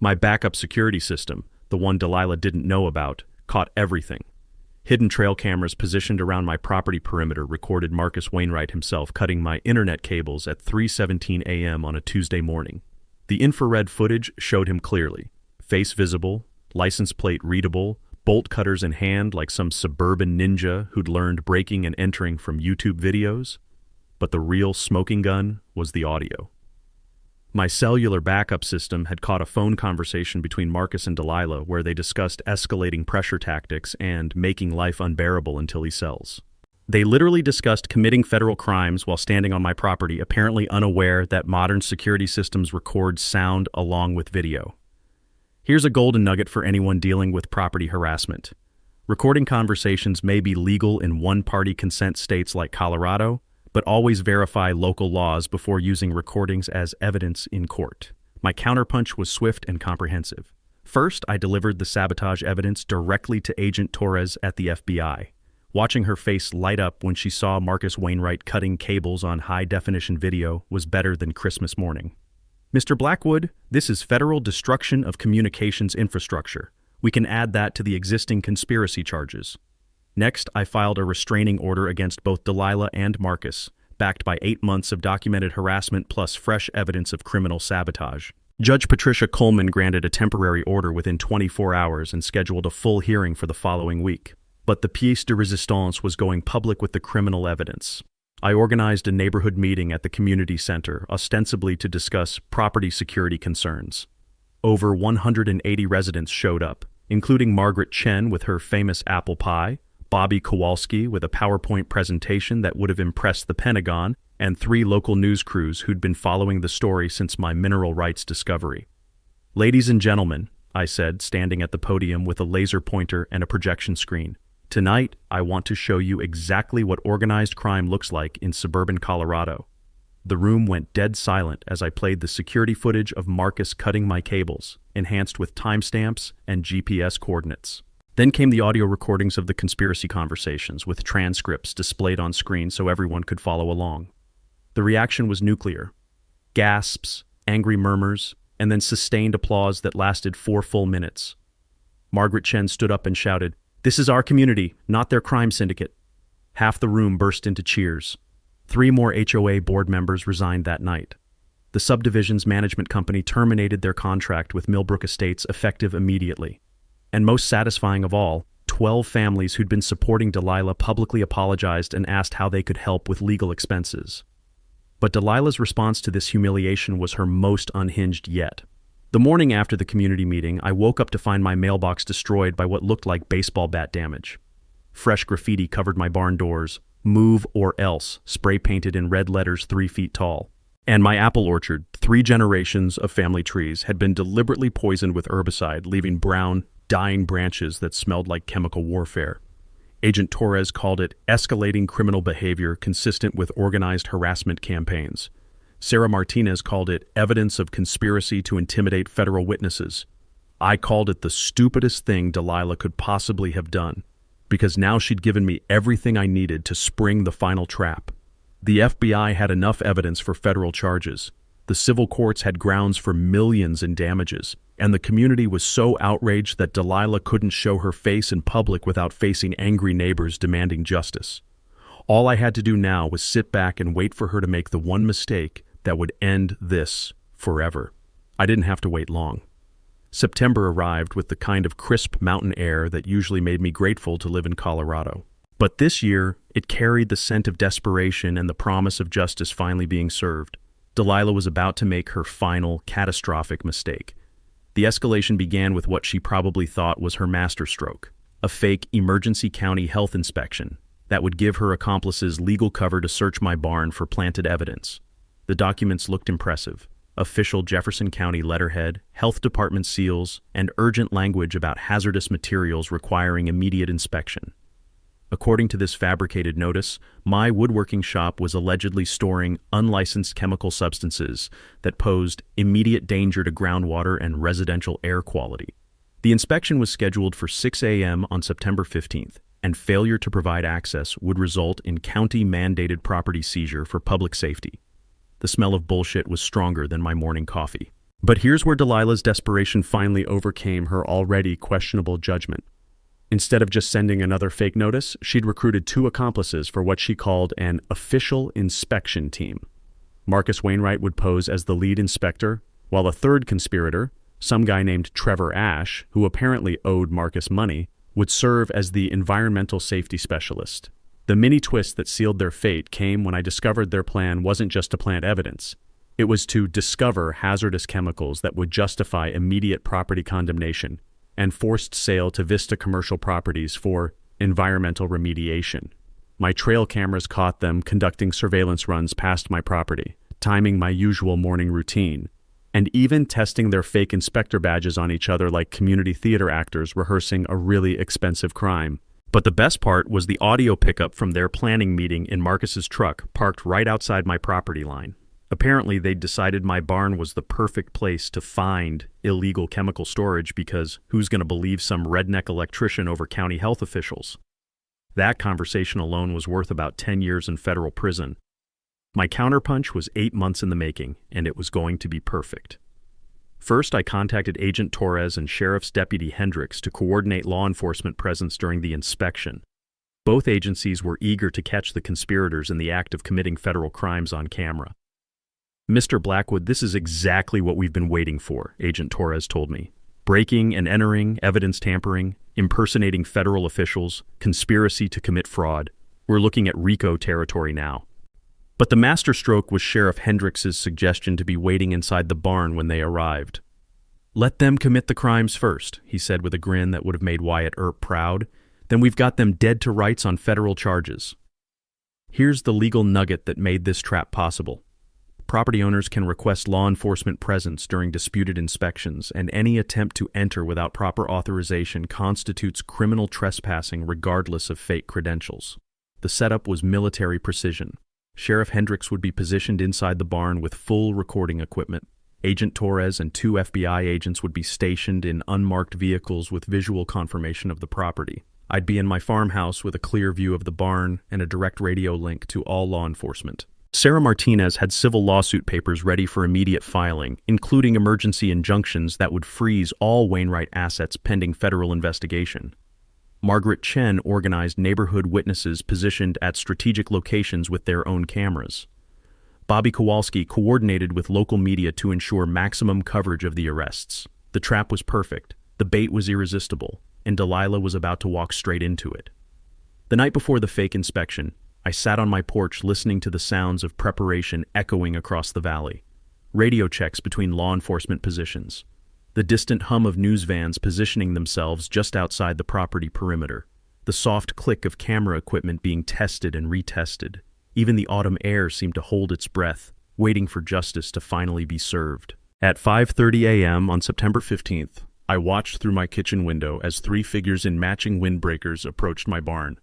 My backup security system, the one Delilah didn't know about, caught everything. Hidden trail cameras positioned around my property perimeter recorded Marcus Wainwright himself cutting my internet cables at 3:17 a.m. on a Tuesday morning. The infrared footage showed him clearly. Face visible, license plate readable, bolt cutters in hand like some suburban ninja who'd learned breaking and entering from YouTube videos. But the real smoking gun was the audio. My cellular backup system had caught a phone conversation between Marcus and Delilah where they discussed escalating pressure tactics and making life unbearable until he sells. They literally discussed committing federal crimes while standing on my property, apparently unaware that modern security systems record sound along with video. Here's a golden nugget for anyone dealing with property harassment. Recording conversations may be legal in one-party consent states like Colorado, but always verify local laws before using recordings as evidence in court. My counterpunch was swift and comprehensive. First, I delivered the sabotage evidence directly to Agent Torres at the FBI. Watching her face light up when she saw Marcus Wainwright cutting cables on high-definition video was better than Christmas morning. Mr. Blackwood, this is federal destruction of communications infrastructure. We can add that to the existing conspiracy charges. Next, I filed a restraining order against both Delilah and Marcus, backed by 8 months of documented harassment plus fresh evidence of criminal sabotage. Judge Patricia Coleman granted a temporary order within 24 hours and scheduled a full hearing for the following week. But the pièce de résistance was going public with the criminal evidence. I organized a neighborhood meeting at the community center, ostensibly to discuss property security concerns. Over 180 residents showed up, including Margaret Chen with her famous apple pie, Bobby Kowalski with a PowerPoint presentation that would have impressed the Pentagon, and 3 local news crews who'd been following the story since my mineral rights discovery. "Ladies and gentlemen," I said, standing at the podium with a laser pointer and a projection screen, "tonight I want to show you exactly what organized crime looks like in suburban Colorado." The room went dead silent as I played the security footage of Marcus cutting my cables, enhanced with timestamps and GPS coordinates. Then came the audio recordings of the conspiracy conversations with transcripts displayed on screen so everyone could follow along. The reaction was nuclear. Gasps, angry murmurs, and then sustained applause that lasted 4 full minutes. Margaret Chen stood up and shouted, "This is our community, not their crime syndicate." Half the room burst into cheers. 3 more HOA board members resigned that night. The subdivision's management company terminated their contract with Millbrook Estates effective immediately. And most satisfying of all, 12 families who'd been supporting Delilah publicly apologized and asked how they could help with legal expenses. But Delilah's response to this humiliation was her most unhinged yet. The morning after the community meeting, I woke up to find my mailbox destroyed by what looked like baseball bat damage. Fresh graffiti covered my barn doors, "Move or else," spray-painted in red letters 3 feet tall. And my apple orchard, 3 generations of family trees, had been deliberately poisoned with herbicide, leaving brown, dying branches that smelled like chemical warfare. Agent Torres called it escalating criminal behavior consistent with organized harassment campaigns. Sarah Martinez called it evidence of conspiracy to intimidate federal witnesses. I called it the stupidest thing Delilah could possibly have done, because now she'd given me everything I needed to spring the final trap. The FBI had enough evidence for federal charges. The civil courts had grounds for millions in damages, and the community was so outraged that Delilah couldn't show her face in public without facing angry neighbors demanding justice. All I had to do now was sit back and wait for her to make the one mistake that would end this forever. I didn't have to wait long. September arrived with the kind of crisp mountain air that usually made me grateful to live in Colorado. But this year, it carried the scent of desperation and the promise of justice finally being served. Delilah was about to make her final, catastrophic mistake. The escalation began with what she probably thought was her masterstroke, a fake emergency county health inspection that would give her accomplices legal cover to search my barn for planted evidence. The documents looked impressive. Official Jefferson County letterhead, health department seals, and urgent language about hazardous materials requiring immediate inspection. According to this fabricated notice, my woodworking shop was allegedly storing unlicensed chemical substances that posed immediate danger to groundwater and residential air quality. The inspection was scheduled for 6 a.m. on September 15th, and failure to provide access would result in county-mandated property seizure for public safety. The smell of bullshit was stronger than my morning coffee. But here's where Delilah's desperation finally overcame her already questionable judgment. Instead of just sending another fake notice, she'd recruited 2 accomplices for what she called an official inspection team. Marcus Wainwright would pose as the lead inspector, while a third conspirator, some guy named Trevor Ash, who apparently owed Marcus money, would serve as the environmental safety specialist. The mini twist that sealed their fate came when I discovered their plan wasn't just to plant evidence. It was to discover hazardous chemicals that would justify immediate property condemnation and forced sale to Vista Commercial Properties for environmental remediation. My trail cameras caught them conducting surveillance runs past my property, timing my usual morning routine. and even testing their fake inspector badges on each other like community theater actors rehearsing a really expensive crime. But the best part was the audio pickup from their planning meeting in Marcus's truck parked right outside my property line. Apparently, they'd decided my barn was the perfect place to find illegal chemical storage because who's going to believe some redneck electrician over county health officials? That conversation alone was worth about 10 years in federal prison. My counterpunch was 8 months in the making, and it was going to be perfect. First, I contacted Agent Torres and Sheriff's Deputy Hendricks to coordinate law enforcement presence during the inspection. Both agencies were eager to catch the conspirators in the act of committing federal crimes on camera. "Mr. Blackwood, this is exactly what we've been waiting for," Agent Torres told me. "Breaking and entering, evidence tampering, impersonating federal officials, conspiracy to commit fraud. We're looking at RICO territory now." But the masterstroke was Sheriff Hendricks's suggestion to be waiting inside the barn when they arrived. "Let them commit the crimes first," he said with a grin that would have made Wyatt Earp proud. "Then we've got them dead to rights on federal charges." Here's the legal nugget that made this trap possible. Property owners can request law enforcement presence during disputed inspections, and any attempt to enter without proper authorization constitutes criminal trespassing regardless of fake credentials. The setup was military precision. Sheriff Hendricks would be positioned inside the barn with full recording equipment. Agent Torres and 2 FBI agents would be stationed in unmarked vehicles with visual confirmation of the property. I'd be in my farmhouse with a clear view of the barn and a direct radio link to all law enforcement. Sarah Martinez had civil lawsuit papers ready for immediate filing, including emergency injunctions that would freeze all Wainwright assets pending federal investigation. Margaret Chen organized neighborhood witnesses positioned at strategic locations with their own cameras. Bobby Kowalski coordinated with local media to ensure maximum coverage of the arrests. The trap was perfect, the bait was irresistible, and Delilah was about to walk straight into it. The night before the fake inspection, I sat on my porch listening to the sounds of preparation echoing across the valley. Radio checks between law enforcement positions. The distant hum of news vans positioning themselves just outside the property perimeter. The soft click of camera equipment being tested and retested. Even the autumn air seemed to hold its breath, waiting for justice to finally be served. At 5:30 a.m. on September 15th, I watched through my kitchen window as 3 figures in matching windbreakers approached my barn.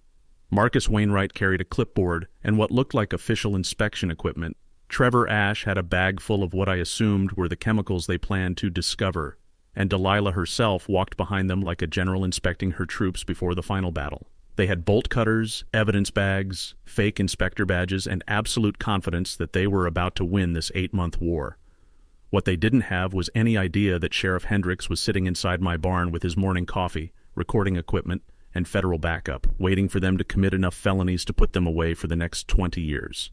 Marcus Wainwright carried a clipboard and what looked like official inspection equipment. Trevor Ash had a bag full of what I assumed were the chemicals they planned to discover, and Delilah herself walked behind them like a general inspecting her troops before the final battle. They had bolt cutters, evidence bags, fake inspector badges, and absolute confidence that they were about to win this 8-month war. What they didn't have was any idea that Sheriff Hendricks was sitting inside my barn with his morning coffee, recording equipment, and federal backup, waiting for them to commit enough felonies to put them away for the next 20 years.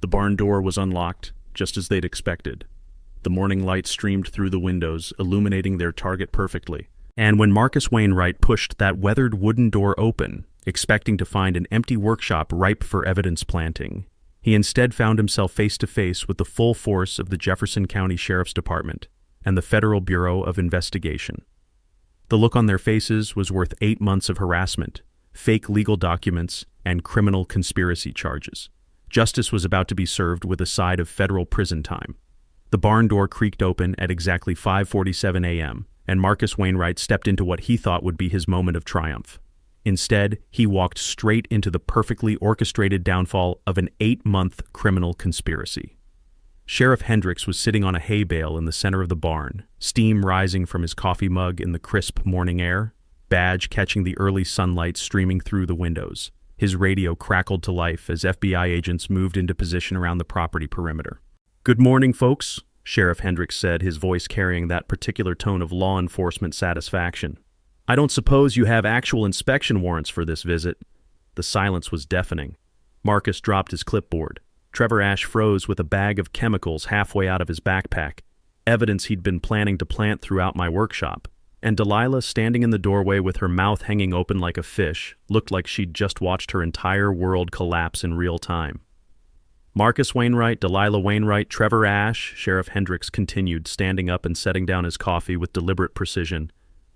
The barn door was unlocked, just as they'd expected. The morning light streamed through the windows, illuminating their target perfectly. And when Marcus Wainwright pushed that weathered wooden door open, expecting to find an empty workshop ripe for evidence planting, he instead found himself face to face with the full force of the Jefferson County Sheriff's Department and the Federal Bureau of Investigation. The look on their faces was worth 8 months of harassment, fake legal documents, and criminal conspiracy charges. Justice was about to be served with a side of federal prison time. The barn door creaked open at exactly 5:47 a.m., and Marcus Wainwright stepped into what he thought would be his moment of triumph. Instead, he walked straight into the perfectly orchestrated downfall of an 8-month criminal conspiracy. Sheriff Hendricks was sitting on a hay bale in the center of the barn, steam rising from his coffee mug in the crisp morning air, badge catching the early sunlight streaming through the windows. His radio crackled to life as FBI agents moved into position around the property perimeter. "Good morning, folks," Sheriff Hendricks said, his voice carrying that particular tone of law enforcement satisfaction. "I don't suppose you have actual inspection warrants for this visit?" The silence was deafening. Marcus dropped his clipboard. Trevor Ash froze with a bag of chemicals halfway out of his backpack, evidence he'd been planning to plant throughout my workshop. And Delilah, standing in the doorway with her mouth hanging open like a fish, looked like she'd just watched her entire world collapse in real time. "Marcus Wainwright, Delilah Wainwright, Trevor Ash," Sheriff Hendricks continued, standing up and setting down his coffee with deliberate precision.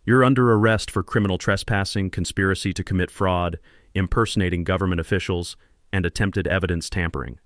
"You're under arrest for criminal trespassing, conspiracy to commit fraud, impersonating government officials, and attempted evidence tampering.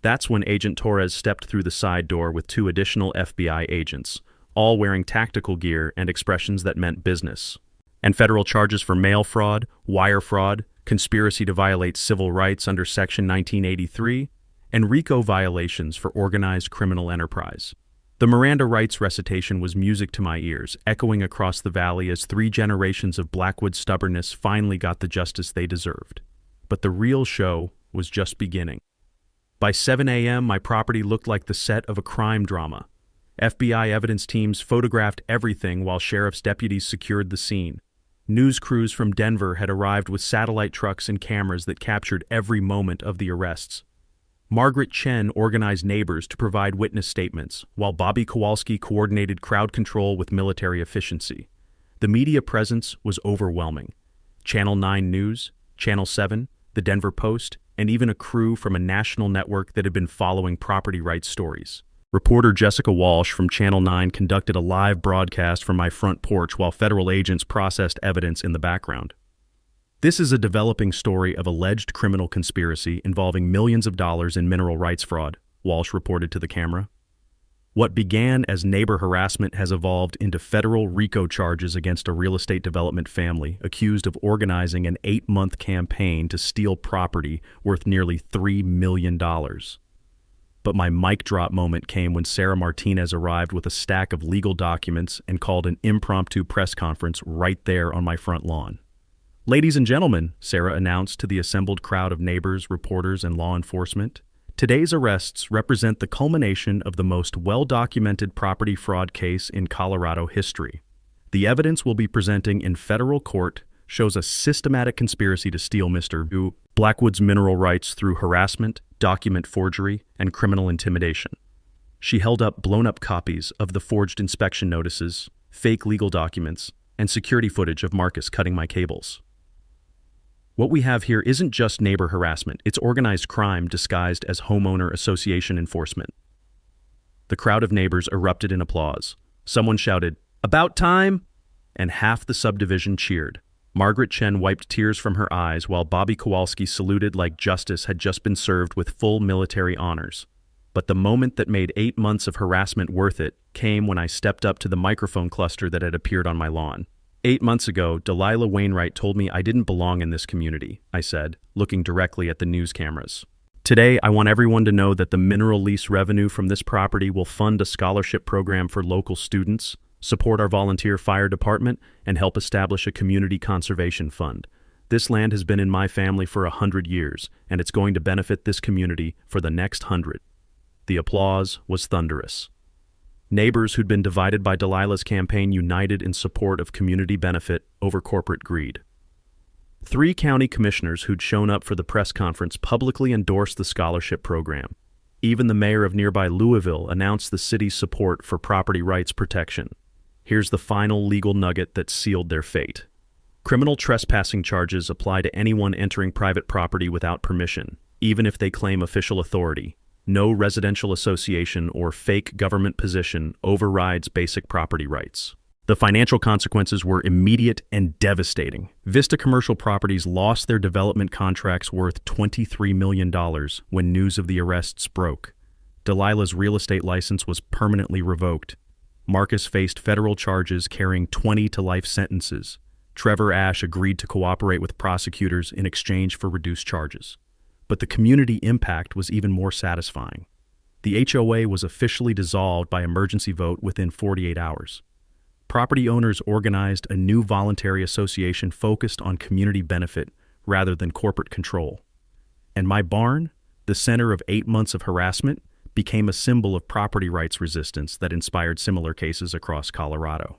That's when Agent Torres stepped through the side door with 2 additional FBI agents, all wearing tactical gear and expressions that meant business. And federal charges for mail fraud, wire fraud, conspiracy to violate civil rights under Section 1983, and RICO violations for organized criminal enterprise. The Miranda rights recitation was music to my ears, echoing across the valley as 3 generations of Blackwood stubbornness finally got the justice they deserved. But the real show was just beginning. By 7 a.m., my property looked like the set of a crime drama. FBI evidence teams photographed everything while sheriff's deputies secured the scene. News crews from Denver had arrived with satellite trucks and cameras that captured every moment of the arrests. Margaret Chen organized neighbors to provide witness statements, while Bobby Kowalski coordinated crowd control with military efficiency. The media presence was overwhelming. Channel 9 News, Channel 7, the Denver Post, and even a crew from a national network that had been following property rights stories. Reporter Jessica Walsh from Channel 9 conducted a live broadcast from my front porch while federal agents processed evidence in the background. This is a developing story of alleged criminal conspiracy involving millions of dollars in mineral rights fraud, Walsh reported to the camera. What began as neighbor harassment has evolved into federal RICO charges against a real estate development family accused of organizing an 8-month campaign to steal property worth nearly $3 million. But my mic drop moment came when Sarah Martinez arrived with a stack of legal documents and called an impromptu press conference right there on my front lawn. "Ladies and gentlemen," Sarah announced to the assembled crowd of neighbors, reporters, and law enforcement, "today's arrests represent the culmination of the most well-documented property fraud case in Colorado history. The evidence we'll be presenting in federal court shows a systematic conspiracy to steal Mr. Blackwood's mineral rights through harassment, document forgery, and criminal intimidation." She held up blown-up copies of the forged inspection notices, fake legal documents, and security footage of Marcus cutting my cables. What we have here isn't just neighbor harassment, it's organized crime disguised as homeowner association enforcement. The crowd of neighbors erupted in applause. Someone shouted, "About time!" and half the subdivision cheered. Margaret Chen wiped tears from her eyes while Bobby Kowalski saluted like justice had just been served with full military honors. But the moment that made 8 months of harassment worth it came when I stepped up to the microphone cluster that had appeared on my lawn. 8 months ago, Delilah Wainwright told me I didn't belong in this community, I said, looking directly at the news cameras. Today, I want everyone to know that the mineral lease revenue from this property will fund a scholarship program for local students, support our volunteer fire department, and help establish a community conservation fund. This land has been in my family for 100 years, and it's going to benefit this community for the next 100. The applause was thunderous. Neighbors who'd been divided by Delilah's campaign united in support of community benefit over corporate greed. 3 county commissioners who'd shown up for the press conference publicly endorsed the scholarship program. Even the mayor of nearby Louisville announced the city's support for property rights protection. Here's the final legal nugget that sealed their fate. Criminal trespassing charges apply to anyone entering private property without permission, even if they claim official authority. No residential association or fake government position overrides basic property rights. The financial consequences were immediate and devastating. Vista Commercial Properties lost their development contracts worth $23 million when news of the arrests broke. Delilah's real estate license was permanently revoked. Marcus faced federal charges carrying 20 to life sentences. Trevor Ash agreed to cooperate with prosecutors in exchange for reduced charges. But the community impact was even more satisfying. The HOA was officially dissolved by emergency vote within 48 hours. Property owners organized a new voluntary association focused on community benefit rather than corporate control. And my barn, the center of 8 months of harassment, became a symbol of property rights resistance that inspired similar cases across Colorado.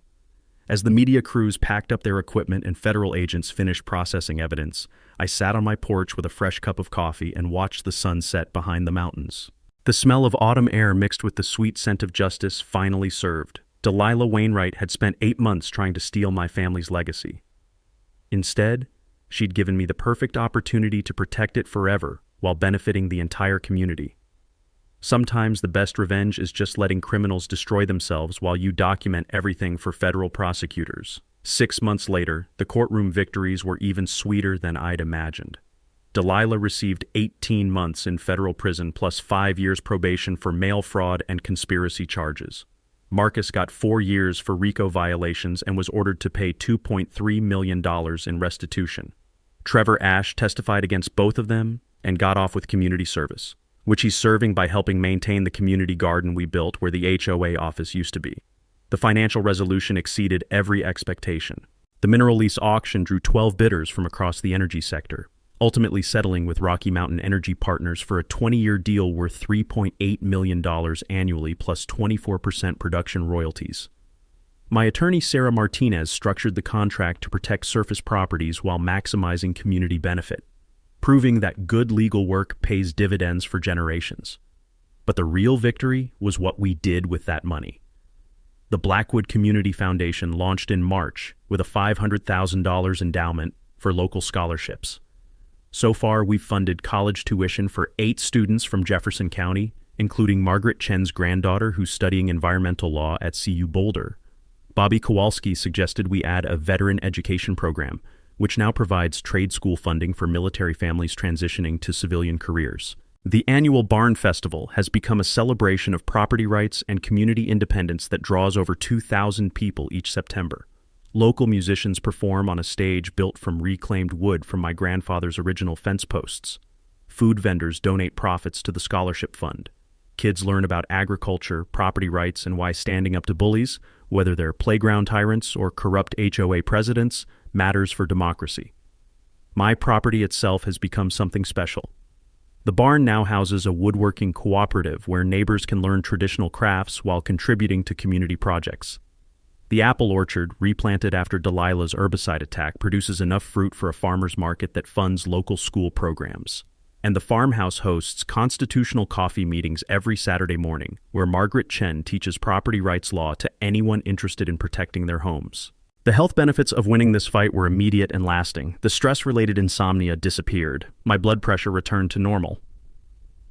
As the media crews packed up their equipment and federal agents finished processing evidence, I sat on my porch with a fresh cup of coffee and watched the sun set behind the mountains. The smell of autumn air mixed with the sweet scent of justice finally served. Delilah Wainwright had spent 8 months trying to steal my family's legacy. Instead, she'd given me the perfect opportunity to protect it forever while benefiting the entire community. Sometimes the best revenge is just letting criminals destroy themselves while you document everything for federal prosecutors. 6 months later, the courtroom victories were even sweeter than I'd imagined. Delilah received 18 months in federal prison plus 5 years probation for mail fraud and conspiracy charges. Marcus got 4 years for RICO violations and was ordered to pay $2.3 million in restitution. Trevor Ash testified against both of them and got off with community service, which he's serving by helping maintain the community garden we built where the HOA office used to be. The financial resolution exceeded every expectation. The mineral lease auction drew 12 bidders from across the energy sector, ultimately settling with Rocky Mountain Energy Partners for a 20-year deal worth $3.8 million annually plus 24% production royalties. My attorney Sarah Martinez structured the contract to protect surface properties while maximizing community benefit, proving that good legal work pays dividends for generations. But the real victory was what we did with that money. The Blackwood Community Foundation launched in March with a $500,000 endowment for local scholarships. So far, we've funded college tuition for 8 students from Jefferson County, including Margaret Chen's granddaughter who's studying environmental law at CU Boulder. Bobby Kowalski suggested we add a veteran education program, which now provides trade school funding for military families transitioning to civilian careers. The annual Barn Festival has become a celebration of property rights and community independence that draws over 2,000 people each September. Local musicians perform on a stage built from reclaimed wood from my grandfather's original fence posts. Food vendors donate profits to the scholarship fund. Kids learn about agriculture, property rights, and why standing up to bullies, whether they're playground tyrants or corrupt HOA presidents, matters for democracy. My property itself has become something special. The barn now houses a woodworking cooperative where neighbors can learn traditional crafts while contributing to community projects. The apple orchard, replanted after Delilah's herbicide attack, produces enough fruit for a farmer's market that funds local school programs. And the farmhouse hosts constitutional coffee meetings every Saturday morning, where Margaret Chen teaches property rights law to anyone interested in protecting their homes. The health benefits of winning this fight were immediate and lasting. The stress-related insomnia disappeared. My blood pressure returned to normal.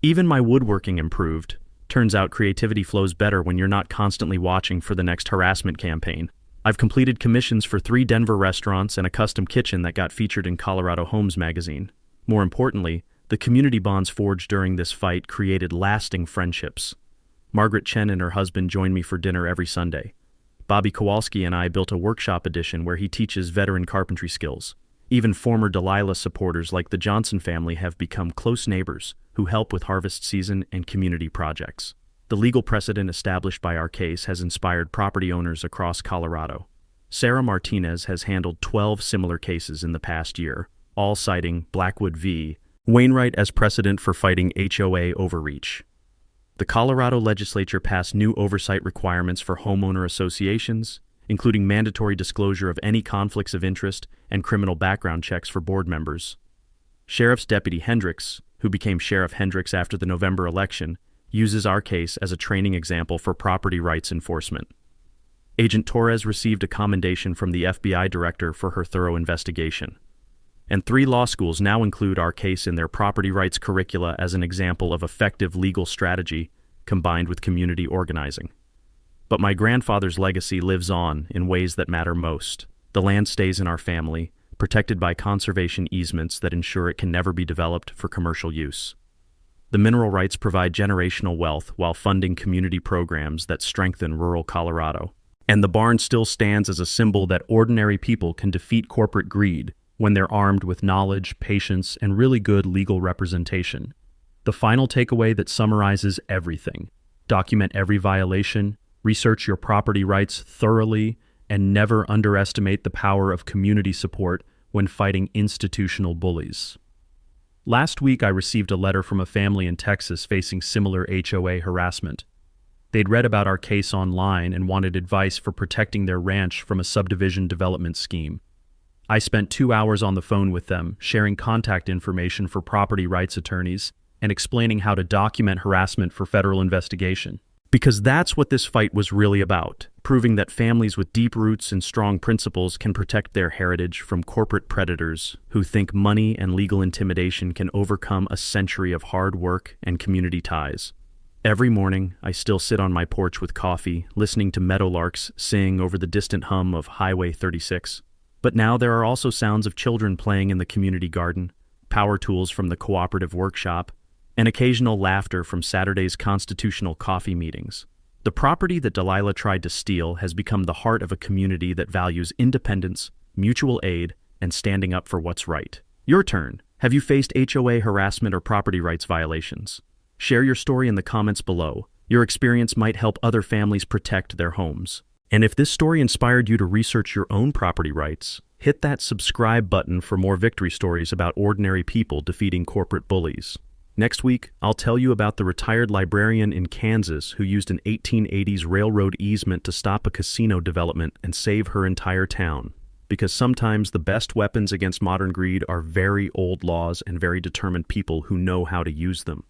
Even my woodworking improved. Turns out creativity flows better when you're not constantly watching for the next harassment campaign. I've completed commissions for 3 Denver restaurants and a custom kitchen that got featured in Colorado Homes magazine. More importantly, the community bonds forged during this fight created lasting friendships. Margaret Chen and her husband join me for dinner every Sunday. Bobby Kowalski and I built a workshop edition where he teaches veteran carpentry skills. Even former Delilah supporters like the Johnson family have become close neighbors who help with harvest season and community projects. The legal precedent established by our case has inspired property owners across Colorado. Sarah Martinez has handled 12 similar cases in the past year, all citing Blackwood v. Wainwright as precedent for fighting HOA overreach. The Colorado legislature passed new oversight requirements for homeowner associations, including mandatory disclosure of any conflicts of interest and criminal background checks for board members. Sheriff's Deputy Hendricks, who became Sheriff Hendricks after the November election, uses our case as a training example for property rights enforcement. Agent Torres received a commendation from the FBI director for her thorough investigation. And 3 law schools now include our case in their property rights curricula as an example of effective legal strategy combined with community organizing. But my grandfather's legacy lives on in ways that matter most. The land stays in our family, protected by conservation easements that ensure it can never be developed for commercial use. The mineral rights provide generational wealth while funding community programs that strengthen rural Colorado. And the barn still stands as a symbol that ordinary people can defeat corporate greed when they're armed with knowledge, patience, and really good legal representation. The final takeaway that summarizes everything: document every violation, research your property rights thoroughly, and never underestimate the power of community support when fighting institutional bullies. Last week, I received a letter from a family in Texas facing similar HOA harassment. They'd read about our case online and wanted advice for protecting their ranch from a subdivision development scheme. I spent 2 hours on the phone with them, sharing contact information for property rights attorneys and explaining how to document harassment for federal investigation. Because that's what this fight was really about, proving that families with deep roots and strong principles can protect their heritage from corporate predators who think money and legal intimidation can overcome a century of hard work and community ties. Every morning, I still sit on my porch with coffee, listening to meadowlarks sing over the distant hum of Highway 36. But now there are also sounds of children playing in the community garden, power tools from the cooperative workshop, and occasional laughter from Saturday's constitutional coffee meetings. The property that Delilah tried to steal has become the heart of a community that values independence, mutual aid, and standing up for what's right. Your turn. Have you faced HOA harassment or property rights violations? Share your story in the comments below. Your experience might help other families protect their homes. And if this story inspired you to research your own property rights, hit that subscribe button for more victory stories about ordinary people defeating corporate bullies. Next week, I'll tell you about the retired librarian in Kansas who used an 1880s railroad easement to stop a casino development and save her entire town. Because sometimes the best weapons against modern greed are very old laws and very determined people who know how to use them.